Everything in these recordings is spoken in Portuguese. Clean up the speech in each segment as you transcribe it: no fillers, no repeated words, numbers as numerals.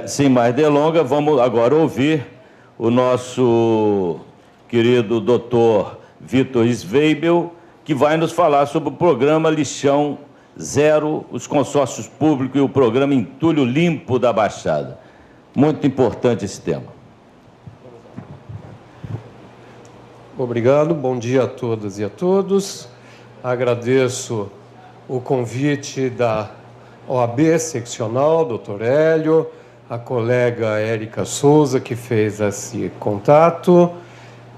Sem mais delongas, vamos agora ouvir o nosso querido doutor Vitor Sveibel, que vai nos falar sobre o programa Lixão Zero, os consórcios públicos e o programa Entulho Limpo da Baixada. Muito importante esse tema. Obrigado, bom dia a todas e a todos. Agradeço o convite da OAB seccional, doutor Hélio, a colega Érica Souza, que fez esse contato.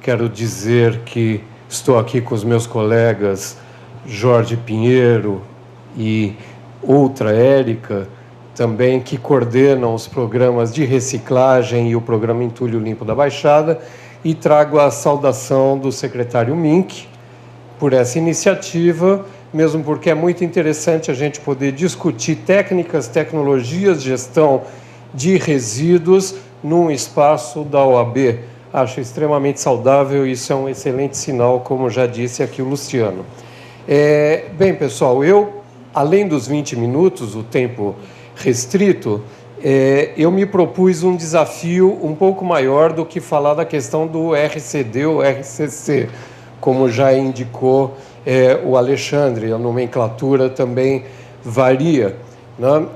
Quero dizer que estou aqui com os meus colegas Jorge Pinheiro e outra Érica, também, que coordenam os programas de reciclagem e o programa Entulho Limpo da Baixada, e trago a saudação do secretário Mink por essa iniciativa, mesmo porque é muito interessante a gente poder discutir técnicas, tecnologias, gestão de resíduos num espaço da OAB. Acho extremamente saudável e isso é um excelente sinal, como já disse aqui o Luciano. Bem, pessoal, eu, além dos 20 minutos, o tempo restrito, eu me propus um desafio um pouco maior do que falar da questão do RCD ou RCC, como já indicou o Alexandre, a nomenclatura também varia, né?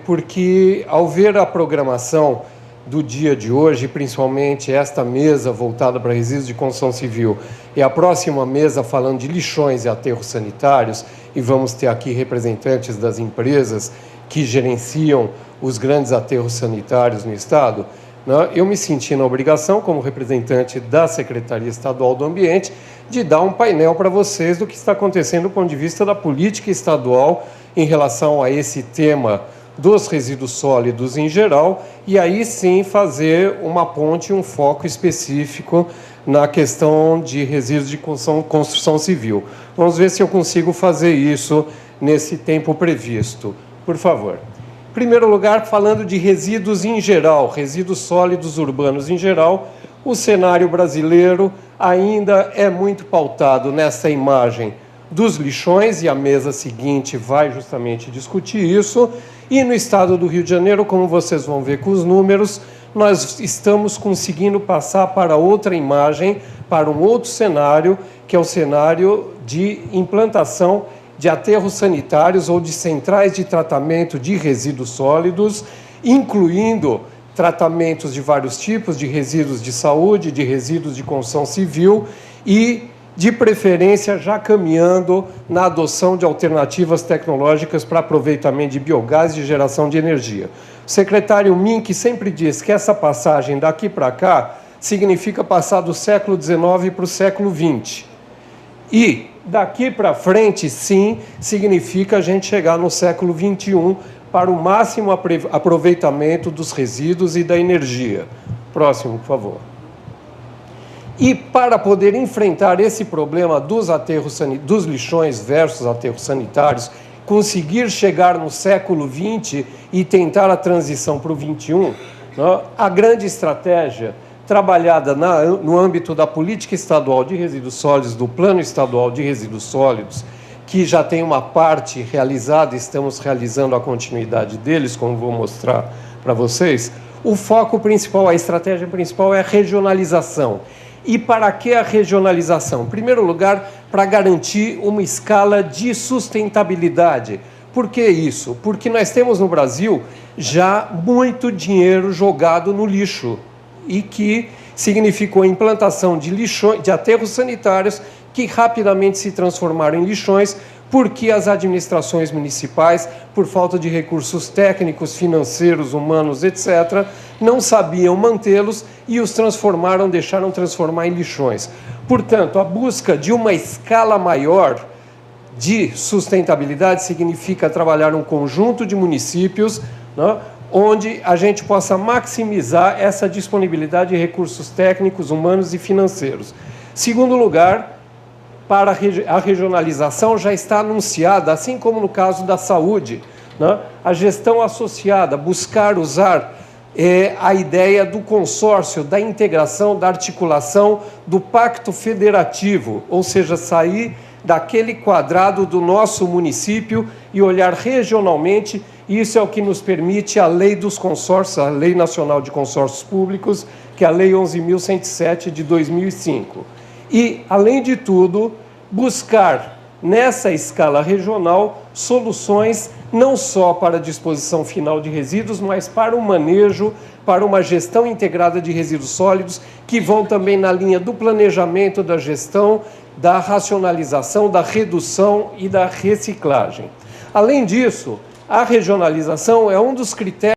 Porque, ao ver a programação do dia de hoje, principalmente esta mesa voltada para resíduos de construção civil e a próxima mesa falando de lixões e aterros sanitários, e vamos ter aqui representantes das empresas que gerenciam os grandes aterros sanitários no Estado, né? Eu me senti na obrigação, como representante da Secretaria Estadual do Ambiente, de dar um painel para vocês do que está acontecendo do ponto de vista da política estadual em relação a esse tema dos resíduos sólidos em geral, e aí sim fazer uma ponte, um foco específico na questão de resíduos de construção civil. Vamos ver se eu consigo fazer isso nesse tempo previsto. Por favor. Em primeiro lugar, falando de resíduos em geral, resíduos sólidos urbanos em geral, o cenário brasileiro ainda é muito pautado nessa imagem dos lixões, e a mesa seguinte vai justamente discutir isso. E no estado do Rio de Janeiro, como vocês vão ver com os números, nós estamos conseguindo passar para outra imagem, para um outro cenário, que é o cenário de implantação de aterros sanitários ou de centrais de tratamento de resíduos sólidos, incluindo tratamentos de vários tipos, de resíduos de saúde, de resíduos de construção civil e, de preferência, já caminhando na adoção de alternativas tecnológicas para aproveitamento de biogás e de geração de energia. O secretário Mink sempre diz que essa passagem daqui para cá significa passar do século XIX para o século XX. E daqui para frente, sim, significa a gente chegar no século XXI para o máximo aproveitamento dos resíduos e da energia. Próximo, por favor. E para poder enfrentar esse problema dos lixões versus aterros sanitários, conseguir chegar no século XX e tentar a transição para o XXI, né, a grande estratégia trabalhada no âmbito da política estadual de resíduos sólidos, do plano estadual de resíduos sólidos, que já tem uma parte realizada, estamos realizando a continuidade deles, como vou mostrar para vocês. O foco principal, a estratégia principal é a regionalização. E para que a regionalização? Em primeiro lugar, para garantir uma escala de sustentabilidade. Por que isso? Porque nós temos no Brasil já muito dinheiro jogado no lixo, e que significou a implantação de aterros sanitários que rapidamente se transformaram em lixões, porque as administrações municipais, por falta de recursos técnicos, financeiros, humanos, etc., não sabiam mantê-los e os deixaram transformar em lixões. Portanto, a busca de uma escala maior de sustentabilidade significa trabalhar um conjunto de municípios, né, onde a gente possa maximizar essa disponibilidade de recursos técnicos, humanos e financeiros. Segundo lugar, para a regionalização já está anunciada, assim como no caso da saúde, né, a gestão associada, buscar usar a ideia do consórcio, da integração, da articulação, do pacto federativo, ou seja, sair daquele quadrado do nosso município e olhar regionalmente Isso é o que nos permite a Lei dos Consórcios, a Lei Nacional de Consórcios Públicos, que é a Lei 11.107 de 2005. E, além de tudo, buscar, nessa escala regional, soluções não só para a disposição final de resíduos, mas para o manejo, para uma gestão integrada de resíduos sólidos, que vão também na linha do planejamento, da gestão, da racionalização, da redução e da reciclagem. Além disso, a regionalização é um dos critérios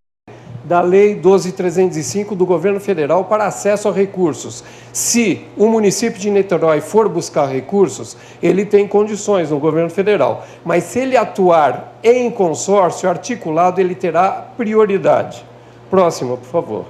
da Lei 12.305 do Governo Federal para acesso a recursos. Se o município de Niterói for buscar recursos, ele tem condições no Governo Federal, mas se ele atuar em consórcio articulado, ele terá prioridade. Próximo, por favor.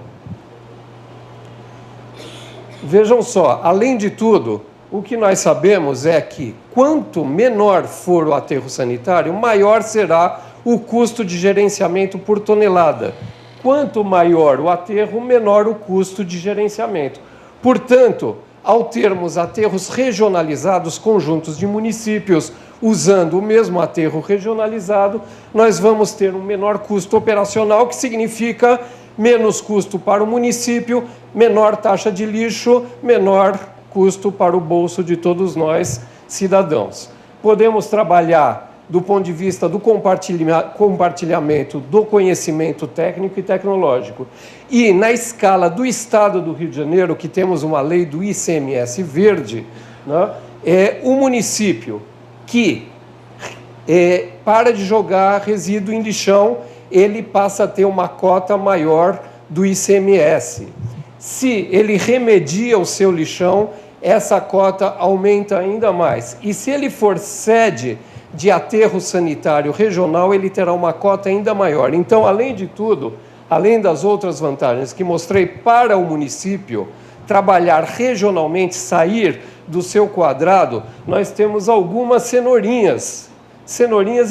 Vejam só, além de tudo, o que nós sabemos é que quanto menor for o aterro sanitário, maior será o custo de gerenciamento por tonelada. Quanto maior o aterro, menor o custo de gerenciamento. Portanto, ao termos aterros regionalizados, conjuntos de municípios, usando o mesmo aterro regionalizado, nós vamos ter um menor custo operacional, que significa menos custo para o município, menor taxa de lixo, menor custo para o bolso de todos nós, cidadãos. Podemos trabalhar do ponto de vista do compartilhamento do conhecimento técnico e tecnológico. E na escala do Estado do Rio de Janeiro, que temos uma lei do ICMS verde, né, é o município que para de jogar resíduo em lixão, ele passa a ter uma cota maior do ICMS. Se ele remedia o seu lixão, essa cota aumenta ainda mais. E se ele for sede de aterro sanitário regional, ele terá uma cota ainda maior. Então, além de tudo, além das outras vantagens que mostrei para o município, trabalhar regionalmente, sair do seu quadrado, nós temos algumas cenourinhas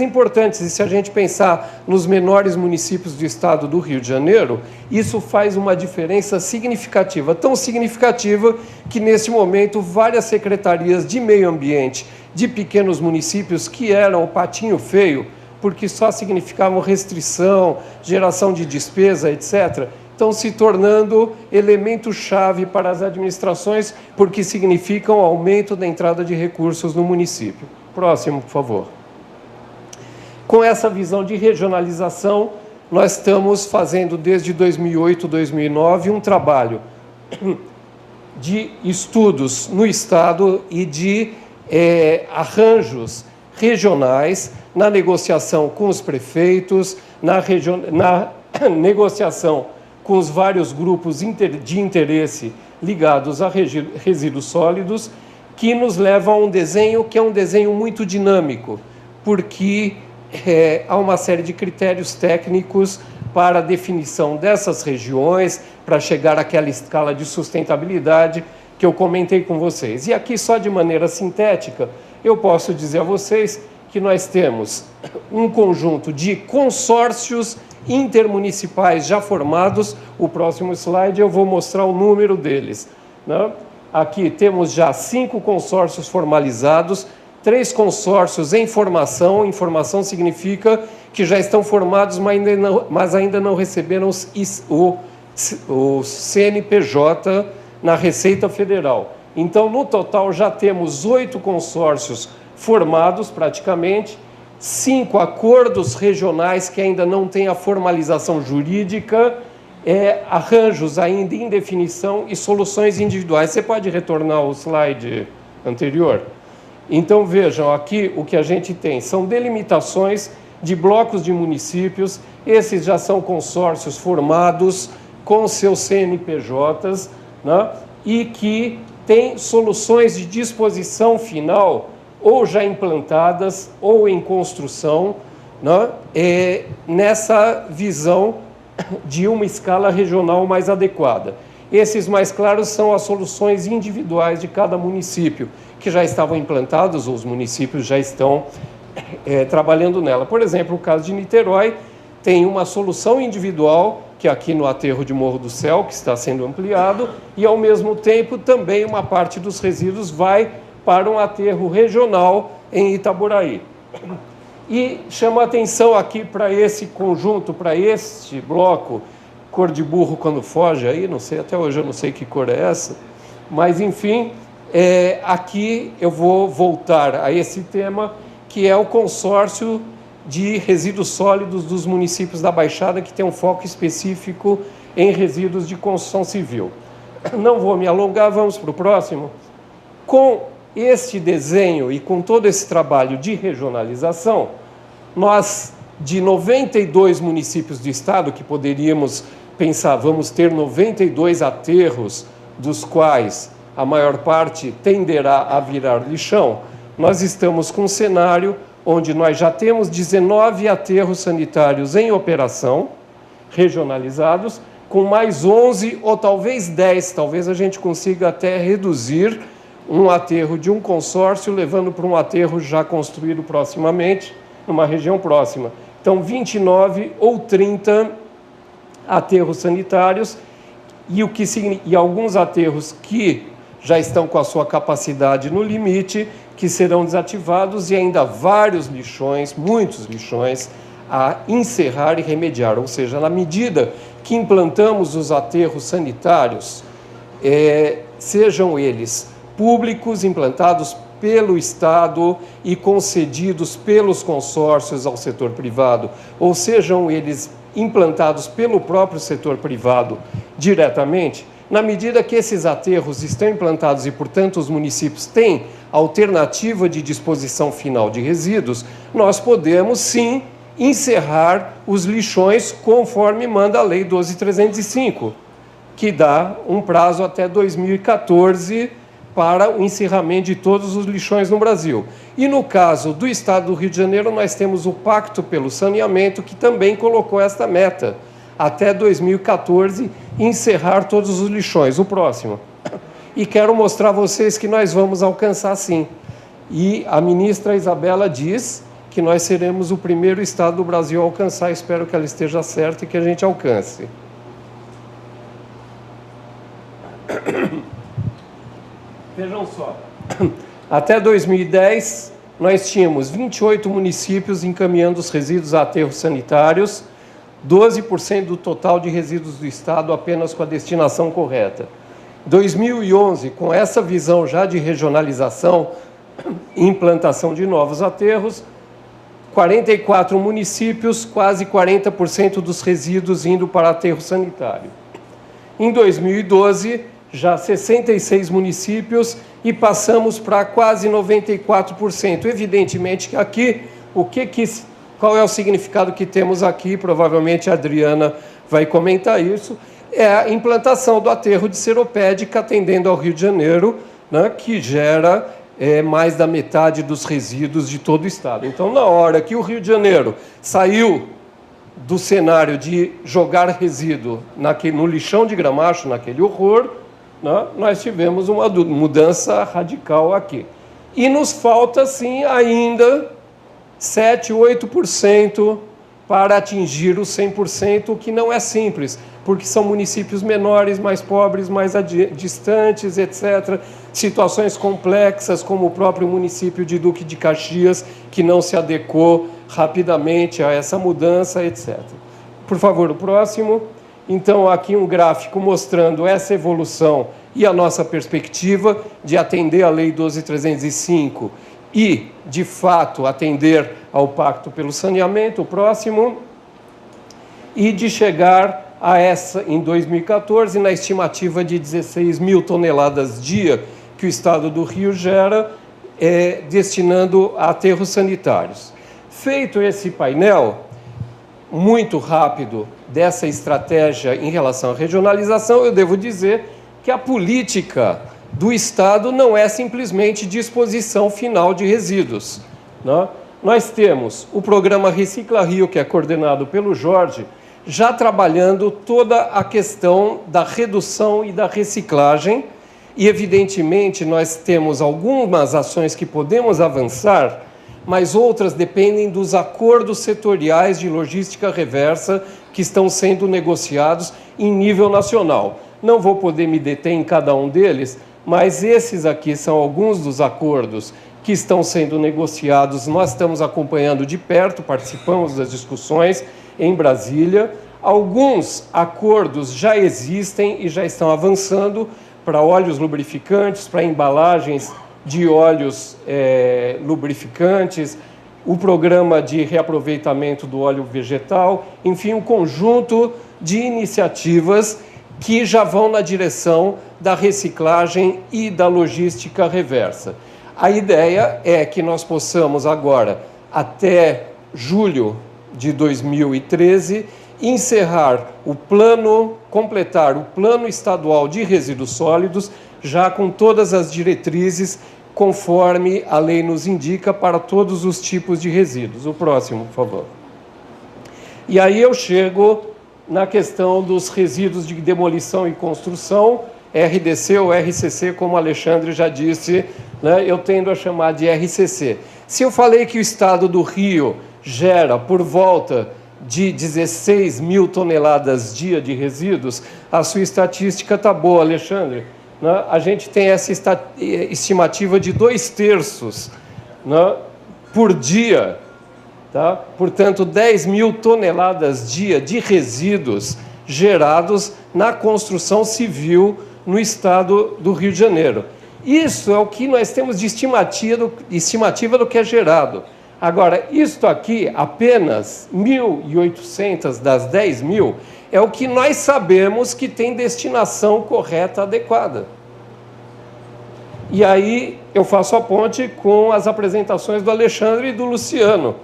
importantes. E se a gente pensar nos menores municípios do estado do Rio de Janeiro, isso faz uma diferença significativa, tão significativa que, neste momento, várias secretarias de meio ambiente de pequenos municípios que eram o patinho feio, porque só significavam restrição, geração de despesa, etc., estão se tornando elemento-chave para as administrações, porque significam aumento da entrada de recursos no município. Próximo, por favor. Com essa visão de regionalização, nós estamos fazendo desde 2008, 2009, um trabalho de estudos no Estado e de arranjos regionais, na negociação com os prefeitos, na negociação com os vários grupos de interesse ligados a resíduos sólidos, que nos levam a um desenho que é um desenho muito dinâmico, porque há uma série de critérios técnicos para a definição dessas regiões, para chegar àquela escala de sustentabilidade que eu comentei com vocês. E aqui, só de maneira sintética, eu posso dizer a vocês que nós temos um conjunto de consórcios intermunicipais já formados. O próximo slide eu vou mostrar o número deles, né? Aqui temos já 5 consórcios formalizados, 3 consórcios em formação. Informação significa que já estão formados, mas ainda não receberam o CNPJ na Receita Federal. Então, no total, já temos 8 consórcios formados, praticamente, 5 acordos regionais que ainda não têm a formalização jurídica, arranjos ainda em definição e soluções individuais. Você pode retornar ao slide anterior? Então, vejam, aqui o que a gente tem são delimitações de blocos de municípios. Esses já são consórcios formados com seus CNPJs, né, e que têm soluções de disposição final ou já implantadas ou em construção, né, nessa visão de uma escala regional mais adequada. Esses mais claros são as soluções individuais de cada município, que já estavam implantados, ou os municípios já estão trabalhando nela. Por exemplo, o caso de Niterói tem uma solução individual, que é aqui no aterro de Morro do Céu, que está sendo ampliado, e, ao mesmo tempo, também uma parte dos resíduos vai para um aterro regional em Itaboraí. E chamo a atenção aqui para esse conjunto, para este bloco, cor de burro quando foge aí, não sei, até hoje eu não sei que cor é essa, mas enfim, aqui eu vou voltar a esse tema, que é o consórcio de resíduos sólidos dos municípios da Baixada, que tem um foco específico em resíduos de construção civil. Não vou me alongar, vamos para o próximo. Com este desenho e com todo esse trabalho de regionalização, nós, de 92 municípios do estado, que poderíamos pensar, vamos ter 92 aterros, dos quais a maior parte tenderá a virar lixão, nós estamos com um cenário onde nós já temos 19 aterros sanitários em operação, regionalizados, com mais 11 ou talvez 10, talvez a gente consiga até reduzir um aterro de um consórcio, levando para um aterro já construído proximamente, numa região próxima. Então, 29 ou 30 aterros sanitários e alguns aterros que já estão com a sua capacidade no limite, que serão desativados, e ainda vários lixões, muitos lixões, a encerrar e remediar. Ou seja, na medida que implantamos os aterros sanitários, sejam eles públicos, implantados pelo Estado e concedidos pelos consórcios ao setor privado, ou sejam eles implantados pelo próprio setor privado diretamente, na medida que esses aterros estão implantados e, portanto, os municípios têm alternativa de disposição final de resíduos, nós podemos, sim, encerrar os lixões conforme manda a Lei 12.305, que dá um prazo até 2014 para o encerramento de todos os lixões no Brasil. E no caso do Estado do Rio de Janeiro, nós temos o Pacto pelo Saneamento, que também colocou esta meta, até 2014, encerrar todos os lixões. O próximo. E quero mostrar a vocês que nós vamos alcançar sim. E a ministra Isabela diz que nós seremos o primeiro Estado do Brasil a alcançar. Espero que ela esteja certa e que a gente alcance. Vejam só, até 2010, nós tínhamos 28 municípios encaminhando os resíduos a aterros sanitários, 12% do total de resíduos do Estado apenas com a destinação correta. 2011, com essa visão já de regionalização e implantação de novos aterros, 44 municípios, quase 40% dos resíduos indo para aterro sanitário. Em 2012, já 66 municípios e passamos para quase 94%. Evidentemente que aqui, qual é o significado que temos aqui? Provavelmente a Adriana vai comentar isso. É a implantação do aterro de Seropédica, atendendo ao Rio de Janeiro, né, que gera mais da metade dos resíduos de todo o estado. Então, na hora que o Rio de Janeiro saiu do cenário de jogar resíduo no lixão de Gramacho, naquele horror, nós tivemos uma mudança radical aqui. E nos falta, sim, ainda 7%, 8% para atingir os 100%, o que não é simples, porque são municípios menores, mais pobres, mais distantes, etc. Situações complexas, como o próprio município de Duque de Caxias, que não se adequou rapidamente a essa mudança, etc. Por favor, o próximo. Então, aqui um gráfico mostrando essa evolução e a nossa perspectiva de atender a Lei 12.305 e, de fato, atender ao Pacto pelo Saneamento, o próximo, e de chegar a essa, em 2014, na estimativa de 16 mil toneladas dia que o Estado do Rio gera, destinando a aterros sanitários. Feito esse painel muito rápido dessa estratégia em relação à regionalização, eu devo dizer que a política do Estado não é simplesmente disposição final de resíduos, né? Nós temos o programa Recicla Rio, que é coordenado pelo Jorge, já trabalhando toda a questão da redução e da reciclagem, e evidentemente nós temos algumas ações que podemos avançar, mas outras dependem dos acordos setoriais de logística reversa que estão sendo negociados em nível nacional. Não vou poder me deter em cada um deles, mas esses aqui são alguns dos acordos que estão sendo negociados. Nós estamos acompanhando de perto, participamos das discussões em Brasília. Alguns acordos já existem e já estão avançando para óleos lubrificantes, para embalagens de óleos lubrificantes, o programa de reaproveitamento do óleo vegetal, enfim, um conjunto de iniciativas que já vão na direção da reciclagem e da logística reversa. A ideia é que nós possamos agora, até julho de 2013, completar o Plano Estadual de Resíduos Sólidos, já com todas as diretrizes conforme a lei nos indica para todos os tipos de resíduos. O próximo, por favor. E aí eu chego na questão dos resíduos de demolição e construção, RDC ou RCC, como o Alexandre já disse, né, eu tendo a chamar de RCC. Se eu falei que o estado do Rio gera por volta de 16 mil toneladas dia de resíduos, a sua estatística está boa, Alexandre. Né? A gente tem essa estimativa de 2/3, né, por dia. Tá? Portanto, 10 mil toneladas dia de resíduos gerados na construção civil no estado do Rio de Janeiro. Isso é o que nós temos de estimativa do que é gerado. Agora, isto aqui, apenas 1.800 das 10 mil, é o que nós sabemos que tem destinação correta, adequada. E aí eu faço a ponte com as apresentações do Alexandre e do Luciano.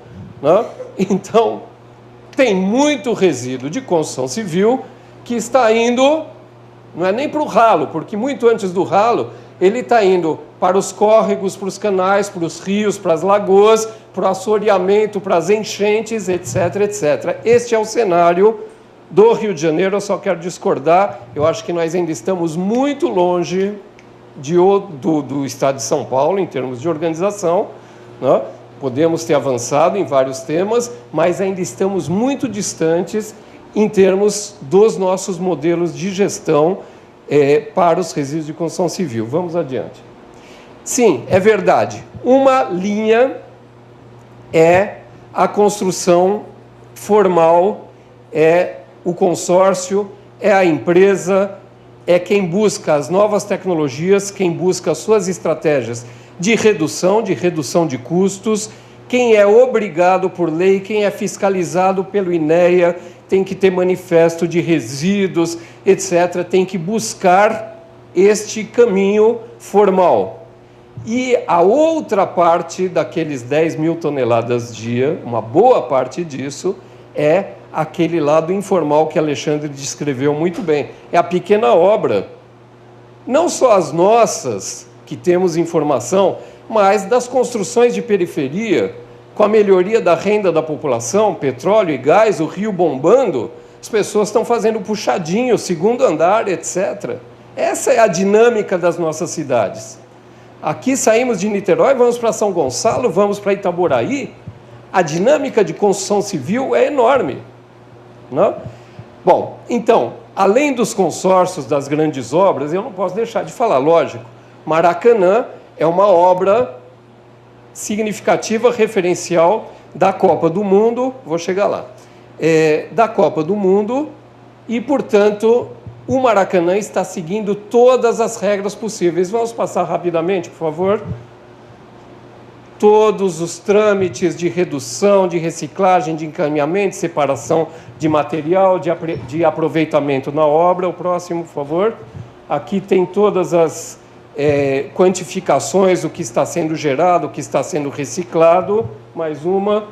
Né? Então, tem muito resíduo de construção civil que está indo, não é nem para o ralo, porque muito antes do ralo, ele está indo para os córregos, para os canais, para os rios, para as lagoas, para o assoreamento, para as enchentes, etc, etc. Este é o cenário do Rio de Janeiro. Eu só quero discordar, eu acho que nós ainda estamos muito longe do estado de São Paulo, em termos de organização, né? Podemos ter avançado em vários temas, mas ainda estamos muito distantes em termos dos nossos modelos de gestão para os resíduos de construção civil. Vamos adiante. Sim, é verdade. Uma linha é a construção formal, é o consórcio, é a empresa, é quem busca as novas tecnologias, quem busca as suas estratégias de redução de custos, quem é obrigado por lei, quem é fiscalizado pelo INEA, tem que ter manifesto de resíduos, etc., tem que buscar este caminho formal. E a outra parte daqueles 10 mil toneladas dia, uma boa parte disso, é aquele lado informal que Alexandre descreveu muito bem. É a pequena obra. Não só as nossas, que temos informação, mas das construções de periferia, com a melhoria da renda da população, petróleo e gás, o rio bombando, as pessoas estão fazendo puxadinho, segundo andar, etc. Essa é a dinâmica das nossas cidades. Aqui saímos de Niterói, vamos para São Gonçalo, vamos para Itaboraí, a dinâmica de construção civil é enorme. Não? Bom, então, além dos consórcios das grandes obras, eu não posso deixar de falar, lógico, Maracanã é uma obra significativa, referencial da Copa do Mundo, vou chegar lá, da Copa do Mundo, e, portanto, o Maracanã está seguindo todas as regras possíveis. Vamos passar rapidamente, por favor. Todos os trâmites de redução, de reciclagem, de encaminhamento, de separação de material, de aproveitamento na obra. O próximo, por favor. Aqui tem todas as quantificações do que está sendo gerado, o que está sendo reciclado, mais uma,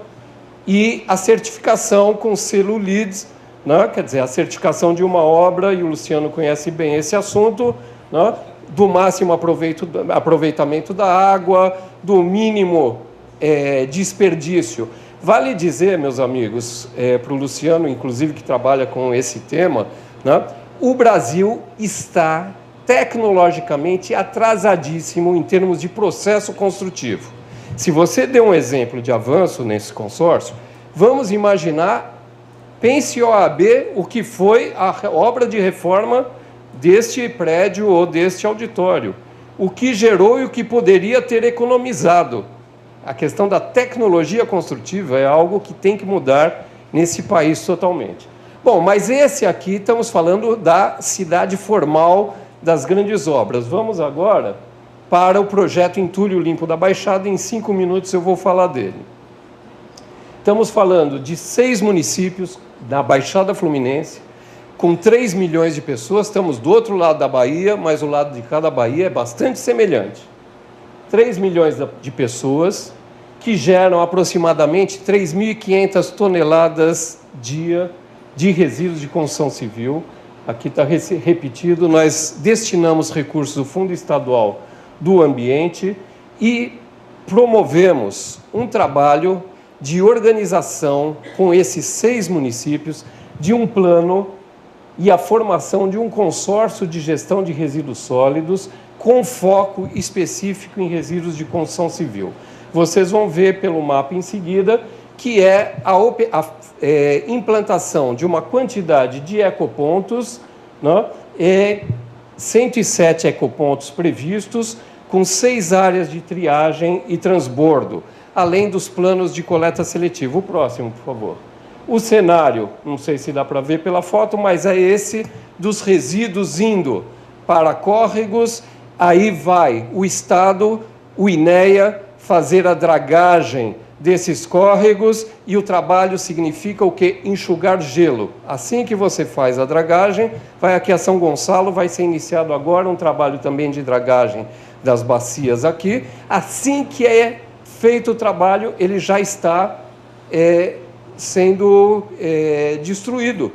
e a certificação com selo LEED, né? Quer dizer, a certificação de uma obra, e o Luciano conhece bem esse assunto, né? Do máximo aproveitamento da água, do mínimo desperdício. Vale dizer, meus amigos, para o Luciano, inclusive, que trabalha com esse tema, né? O Brasil está tecnologicamente atrasadíssimo em termos de processo construtivo. Se você deu um exemplo de avanço nesse consórcio, vamos imaginar, pense OAB, o que foi a obra de reforma deste prédio ou deste auditório. o que gerou e o que poderia ter economizado. A questão da tecnologia construtiva é algo que tem que mudar nesse país totalmente. Bom, mas esse aqui, estamos falando da cidade formal das grandes obras. Vamos agora para o projeto Entulho Limpo da Baixada. Em 5 minutos eu vou falar dele. Estamos falando de 6 municípios da Baixada Fluminense, com 3 milhões de pessoas. Estamos do outro lado da Bahia, mas o lado de cada Bahia é bastante semelhante. 3 milhões de pessoas que geram aproximadamente 3.500 toneladas dia de resíduos de construção civil. Aqui está repetido, nós destinamos recursos do Fundo Estadual do Ambiente e promovemos um trabalho de organização com esses 6 municípios de um plano e a formação de um consórcio de gestão de resíduos sólidos com foco específico em resíduos de construção civil. Vocês vão ver pelo mapa em seguida que é a implantação de uma quantidade de ecopontos, né, 107 ecopontos previstos, com 6 áreas de triagem e transbordo, além dos planos de coleta seletiva. O próximo, por favor. O cenário, não sei se dá para ver pela foto, mas é esse dos resíduos indo para córregos. Aí vai o Estado, o INEA, fazer a dragagem desses córregos, e o trabalho significa o quê? Enxugar gelo. Assim que você faz a dragagem, vai aqui a São Gonçalo, vai ser iniciado agora um trabalho também de dragagem das bacias aqui. Assim que é feito o trabalho, ele já está sendo destruído,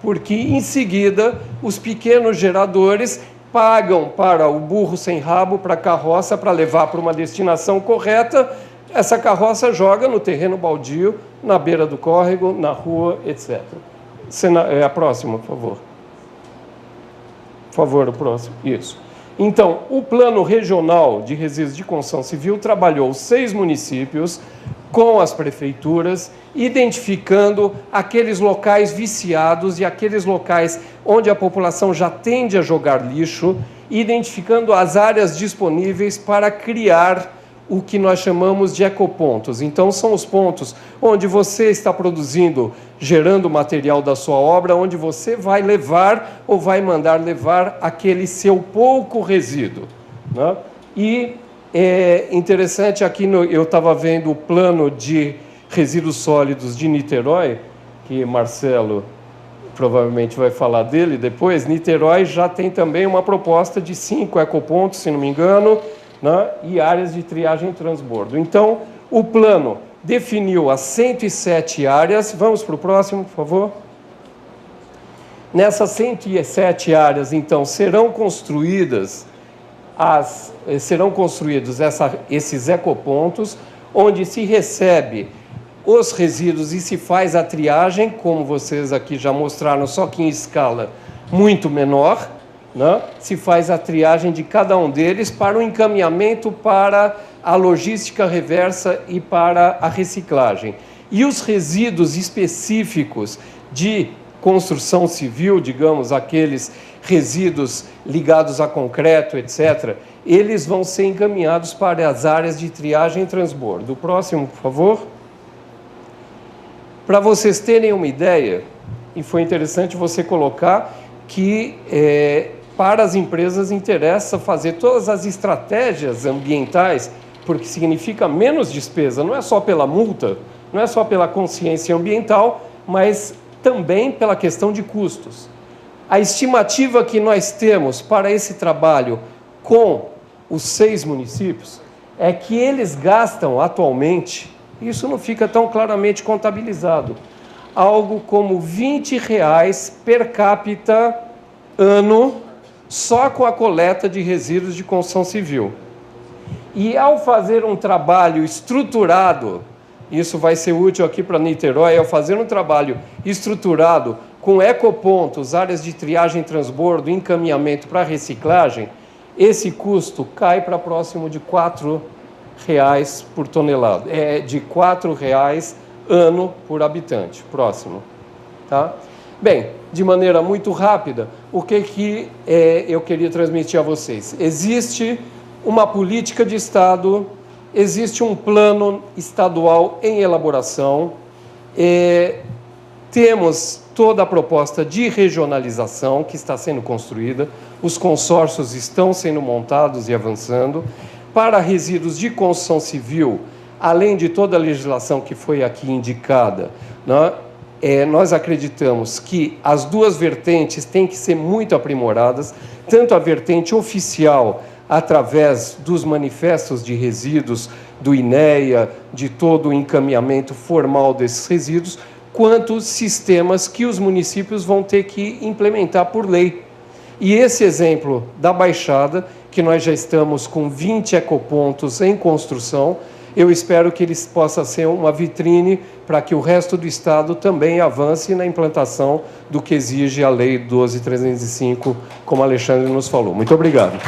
porque em seguida os pequenos geradores pagam para o burro sem rabo, para a carroça, para levar para uma destinação correta. Essa carroça joga no terreno baldio, na beira do córrego, na rua, etc. A próxima, por favor. Por favor, o próximo. Isso. Então, o Plano Regional de Resíduos de Construção Civil trabalhou 6 municípios com as prefeituras, identificando aqueles locais viciados e aqueles locais onde a população já tende a jogar lixo, identificando as áreas disponíveis para criar o que nós chamamos de ecopontos. Então, são os pontos onde você está produzindo, gerando material da sua obra, onde você vai levar ou vai mandar levar aquele seu pouco resíduo, né? E é interessante, aqui eu estava vendo o plano de resíduos sólidos de Niterói, que Marcelo provavelmente vai falar dele depois. Niterói já tem também uma proposta de 5 ecopontos, se não me engano, né, e áreas de triagem e transbordo. Então, o plano definiu as 107 áreas. Vamos para o próximo, por favor. Nessas 107 áreas, então, serão construídos esses ecopontos, onde se recebe os resíduos e se faz a triagem, como vocês aqui já mostraram, só que em escala muito menor, né? Se faz a triagem de cada um deles para o encaminhamento para a logística reversa e para a reciclagem. E os resíduos específicos de construção civil, digamos, aqueles resíduos ligados a concreto, etc., eles vão ser encaminhados para as áreas de triagem e transbordo. O próximo, por favor. Para vocês terem uma ideia, e foi interessante você colocar que para as empresas interessa fazer todas as estratégias ambientais, porque significa menos despesa, não é só pela multa, não é só pela consciência ambiental, mas também pela questão de custos. A estimativa que nós temos para esse trabalho com os 6 municípios é que eles gastam atualmente, isso não fica tão claramente contabilizado, algo como R$20 per capita ano só com a coleta de resíduos de construção civil. E ao fazer um trabalho estruturado, isso vai ser útil aqui para Niterói, ao fazer um trabalho estruturado com ecopontos, áreas de triagem, transbordo, encaminhamento para reciclagem, esse custo cai para próximo de R$4 por tonelada, de R$4 ano por habitante. Próximo. Tá? Bem, de maneira muito rápida, o que eu queria transmitir a vocês? Existe uma política de Estado, existe um plano estadual em elaboração, temos toda a proposta de regionalização que está sendo construída, os consórcios estão sendo montados e avançando. Para resíduos de construção civil, além de toda a legislação que foi aqui indicada, né, nós acreditamos que as duas vertentes têm que ser muito aprimoradas, tanto a vertente oficial, através dos manifestos de resíduos do INEA, de todo o encaminhamento formal desses resíduos, quanto sistemas que os municípios vão ter que implementar por lei. E esse exemplo da Baixada, que nós já estamos com 20 ecopontos em construção, eu espero que eles possam ser uma vitrine para que o resto do Estado também avance na implantação do que exige a Lei 12.305, como Alexandre nos falou. Muito obrigado.